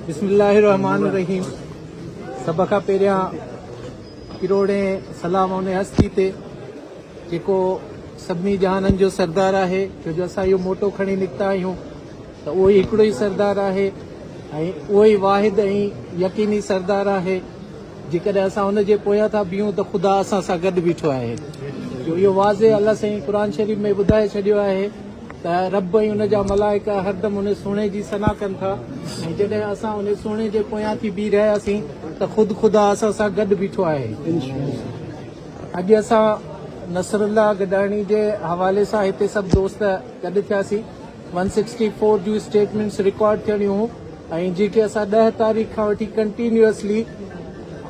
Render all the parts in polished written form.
बिस्मिल्लाहिर्रहमानिर्रहीम। सब खां पहिरियां किरोड़े सलाम उन हस्ती ते जेको सभिनी जहाननि जो सरदार आहे, छो जो असां इहो मोटो खणी निकिता आहियूं त उहो ई हिकिड़ो ई सरदार आहे ऐं उहो ई वाहिद ऐं यकीनी सरदार आहे। जेकॾहिं असां हुन जे पोयां था बीहूं त ख़ुदा असां सां गॾु बीठो आहे। जो इहो वाज़े अल्लाह साईं क़ुर शरीफ़ में ॿुधाए छॾियो आहे त रब ऐं हुन जा मलाइका हरदम उन सोणे जी सना कनि था ऐं जॾहिं असां उन सोणे जे पोयां थी बीह रहियासीं त ख़ुदा असां सां गॾु बीठो आहे। अॼु असां नसरुल्लाह गडाणी जे हवाले सां हिते सभु दोस्त गॾु थियासीं। 164 जूं स्टेटमेंट्स रिकॉर्ड थियणियूं ऐं जेके असां 10 तारीख़ खां वठी कंटिन्यूअसली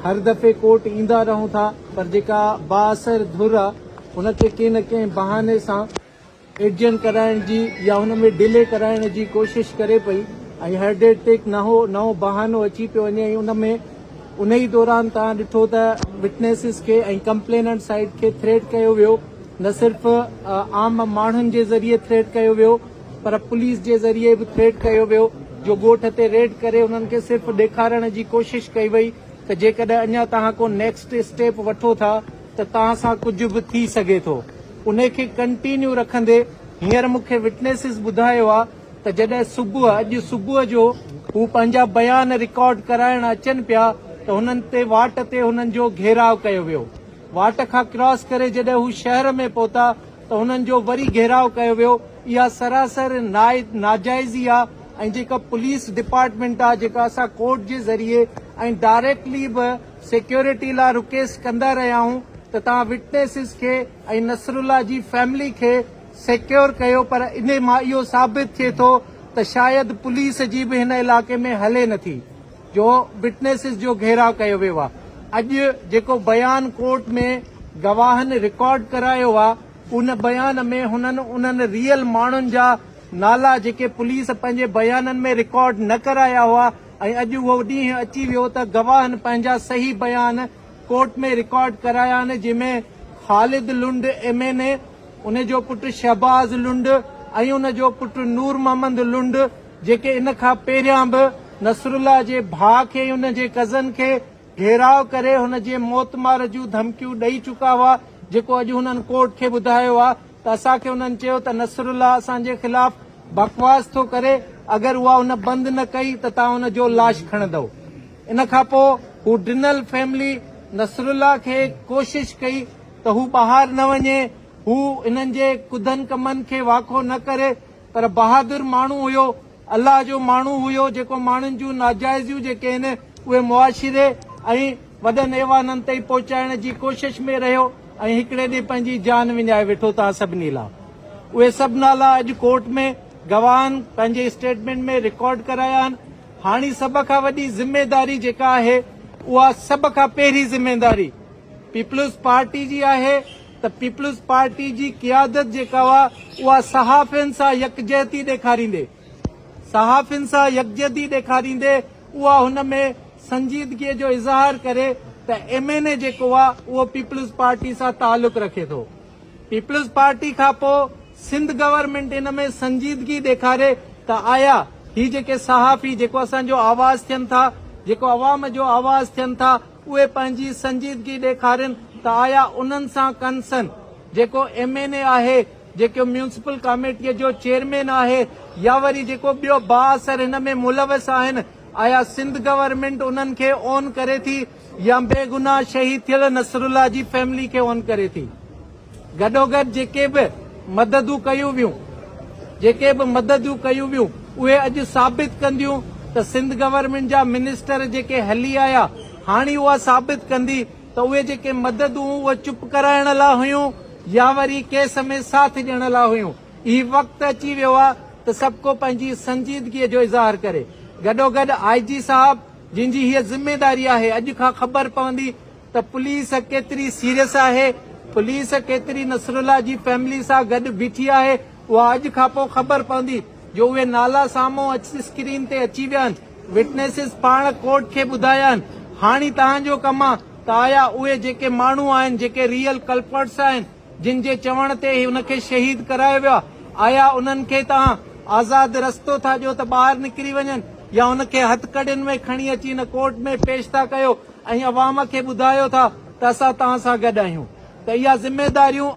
हर दफ़े कोर्ट ईंदा रहूं था, पर जेका बाअसर धुर आहे हुनखे कंहिं न कंहिं बहाने सां एडजन कराइण जी या हुन में डिले कराइण जी कोशिश करे पई ऐं हर डेट ते नओं बहानो अची पियो वञे। ऐं उन ई दौरान तव्हां ॾिठो त विटनेसिस खे ऐं कंप्लेनेंट साइड खे थ्रेट कयो वियो। न सिर्फ़ आम माण्हुनि जे ज़रिए थ्रेट कयो वियो, पर पुलिस जे ज़रिए बि थ्रेट कयो वियो। जो ॻोठ ते रेड करे उन्हनि खे सिर्फ़ ॾेखारण जी कोशिश कई वई त जेकॾहिं अञा तव्हां को नेक्स्ट स्टेप वठो था त तव्हां सां कुझु बि थी सघे थो। उन खे कंटिन्यू रखंदे हींअर मूंखे विटनेसिस ॿुधायो आहे त जॾहिं अॼु सुबुह जो हू पंहिंजा बयान रिकॉर्ड कराइण अचनि पिया त हुननि ते वाट ते हुननि जो घेराव कयो वियो। वाट खां क्रॉस करे जॾहिं हू शहर में पहुता त हुननि जो वरी घेराव कयो वियो। इहा सरासर नाजाइज़ी आहे ऐं जेका पुलिस डिपार्टमेंट आहे, जेका असां कोर्ट जे ज़रिए ऐं डायरेक्टली बि सिक्योरिटी लाइ रिक्वेस्ट कंदा रहिया आहियूं त तव्हां विटनेसिस खे ऐं नसरुल्लाह जी फैमिली खे सिक्योर कयो, पर इन मां इहो साबित थिए थो त शायदि पुलिस जी बि हिन इलाइक़े में हले नथी जो विटनेसिस जो घेराव कयो वियो आहे। अॼु जेको बयान कोर्ट में गवाहनि रिकॉर्ड करायो आहे, उन बयान में उन्हनि रियल माण्हुनि जा नाला जेके पुलिस पंहिंजे बयाननि में रिकॉर्ड न कराया हुआ ऐं अॼु उहो ॾींहुं अची वियो त गवाहनि पंहिंजा सही बयान कोर्ट में रिकॉर्ड कराया आहिनि, जंहिंमें ख़ालिद लुंड MNA, उन जो पुटु शहबाज़ लुंड ऐं उन जो पुटु नूर मोहम्मद लुंड, जेके इन खां पहिरियां बि नसरुल्लाह जे भाउ खे उन जे कज़न खे घेराव करे हुन जे मौतमार जूं धमकियूं ॾेई चुका हुआ। जेको अॼु हुननि कोर्ट खे ॿुधायो आहे त असांखे हुननि चयो त नसरुल्लाह असांजे ख़िलाफ़ बकवास थो करे, अगरि उहा हुन बंदि न कई त तव्हां हुन जो लाश खणंदव। इन खां पोइ हू डिनल फैमिली नसरुल्लाह खे कोशिश कई त हू ॿाहिरि न वञे, हू इन्हनि जे कुदनि कमनि खे वाखो न करे, पर बहादुर माण्हू हुयो, अल्लाह जो माण्हू हुयो, जेको माण्हुनि जूं नाजाइज़ियूं जेके आहिनि उहे मुआशिरे ऐं वॾनि ऐवाननि ताईं पहुचाइण जी कोशिश में रहियो ऐं हिकिड़े ॾींहुं पंहिंजी जान विञाए वेठो तव्हां सभिनी लाइ। उहे सभु नाला अॼु कोर्ट में गवाहनि पंहिंजे स्टेटमेंट में रिकॉर्ड कराया आहिनि। हाणे सभ खां वॾी ज़िम्मेदारी जेका आहे उहा सभ खां पहिरीं ज़िम्मेदारी पीपल्स पार्टी जी आहे त पीपल्स पार्टी जी क़ियादत जेका हुआ उहा सहाफ़ियुनि सां यकजहती ॾेखारींदे उहा हुन में संजीदगीअ जो इज़हार करे त MNA जेको आहे उहो पीपल्स पार्टी सां तालुक़ रखे थो। पीपल्स पार्टी खां पोइ सिंध गवर्नमेंट इन में संजीदगी ॾेखारे त आया ही जेके सहाफ़ी जेको असांजो आवाज़ थियनि था, जेको अवाम जो आवाज़ थियनि था, उहे पंहिंजी संजीदगी ॾेखारनि त आया उन्हनि सां कंसर्न जेको MNA आहे, जेको म्यूनिसिपल कमेटीअ जो चेयरमैन आहे, या वरी जेको ॿियो बाअसर हिन में मुलविस आहिनि, आया सिंध गवर्नमेंट उन्हनि खे ऑन करे थी या बेगुनाह शहीद थियल नसरुल्लाह जी फैमिली खे ऑन करे थी। गॾोगॾु जेके बि मददूं कयूं वियूं उहे अॼु साबित कंदियूं त सिंध गवर्नमेंट जा मिनिस्टर जेके हली आया, हाणे उहा साबित कंदी त उहे जेके मददूं उहे चुप कराइण लाइ हुयूं या वरी केस में साथ ॾियण लाइ हुयूं। ही वक़्तु अची वियो आहे त सभु को पंहिंजी संजीदगीअ जो इज़हार करे। गॾोगॾु IG साहब जिनजी हीअ ज़िम्मेदारी आहे, अॼु खां ख़बर पवंदी त पुलिस केतिरी सीरियस आहे, पुलिस केतिरी नसरुल्लाह जी फैमिली सां गॾु बीठी आहे, उहा अॼु खां पोइ ख़बर पवंदी। जो उहे नाला साम्हूं स्क्रीन ते अची विया आहिनि, विटनेसिस पाण कोर्ट खे ॿुधाया आहिनि। हाणे तव्हांजो कमु आहे त आया उहे जेके माण्हू आहिनि, जेके रियल कल्पर्ट्स आहिनि, जिन जे चवण ते हुनखे शहीद करायो वियो आहे, आया उन्हनि खे तव्हां आज़ाद रस्तो था ॾियो त ॿाहिरि निकिरी वञनि या हुनखे हथकड़ियुनि में खणी अची हिन कोर्ट में पेश था कयो ऐं अवाम खे ॿुधायो था त असां तव्हां सां गॾु आहियूं। त इहा ज़िमेदारियूं